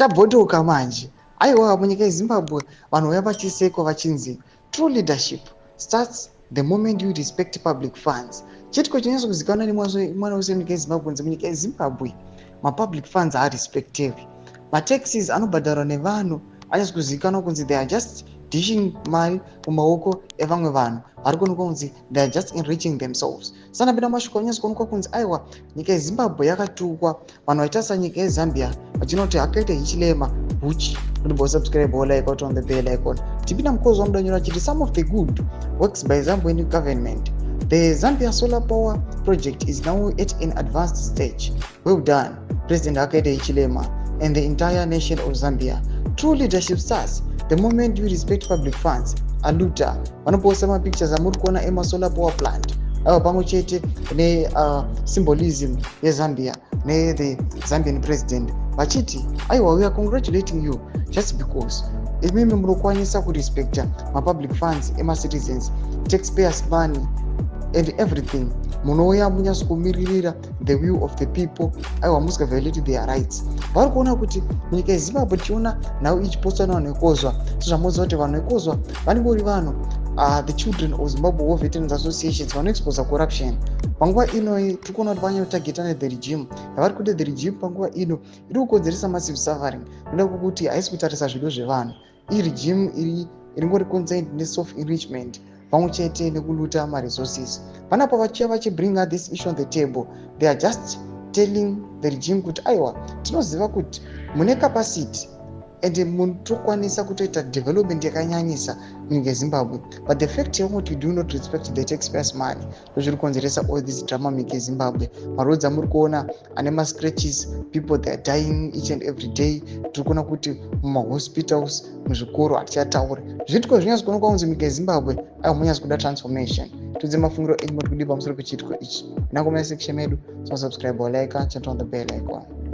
chabhotoka manje. Aiwa munyika yeZimbabwe vanhu vauya vachiseko vachinzi true leadership starts the moment you respect public funds. Chitiko chinonyatso kuzikanwa nemwana wese munyika yeZimbabwe kunzi munyika yeZimbabwe mapublic funds are respected. Mataxes anobhadharwa nevanhu anyatso kuzikanwa kunzi they are just dishing mari mumaoko evamwe vanhu vari kuonekwa kunzi they are just enriching themselves. Sana penda mashoko anyatso kuonekwa kunzi aiwa nyika yeZimbabwe yakatukwa. Vanhu vaita sanyika yeZambia vachinoti akaita Hichilema which kuti subscribe or like out on the bell icon. Tipinda mukhozi wamudanyura achiti some of the good works by Zambian government. The Zambia solar power project is now at an advanced stage. Well done, President Hakainde Hichilema and the entire nation of Zambia. True leadership starts the moment you respect public funds. Aluta vanoposta mapictures amuri kuona emasolar power plant ava pamwe chete symbolism yeZambia the Zambian president vachiti aiwa we are congratulating you just because imimi munokwanisa kurespecta mapublic funds emacitizens, taxpayers money and everything. Munouya munyatso kumiririra the will of the people, aiwa musika violate their rights. Vari kuona kuti munyika yeZimbabwe tichiona nhau ichipostwa nevanhu vekozwa zvamodza kuti vanhu vekozwa vanengori vanhu the children of Zimbabwe War Veterans Associations vanoexposa corruption. Panguva ino tiri kuona kuti vanyatotageta the regime yavari kuti the regime panguva ino iri kukonzeresa massive suffering noda kuti haisi kutarisa zvido zvevanhu. Iyi regime iringori concerned neself enrichment pamwe chete nekuluta maresources. Panapo vachiya vachibringa this issue on the table, they are just telling the regime kuti aiwa tinoziva kuti mune capacity and munotokwanisa kutoita development yakanyanyisa munyika yeZimbabwe, but the fact yekuti you do not respect the taxpayers money ndozviri kukonzeresa all this drama munyika yeZimbabwe. Maroads amuri kuona ane mascratches, people they are dying each and every day. Tiri kuona kuti mumahospitals muzvikoro hatichatauri zvitiko zvinyatso kuonekwa kunzi munyika yeZimbabwe aiwa munyatso kuda transformation. Tudze mafungiro enyu kuti kudi pamusoro pechitiko ichi. Nangomai section medu, so subscribe or like and turn on the bell icon.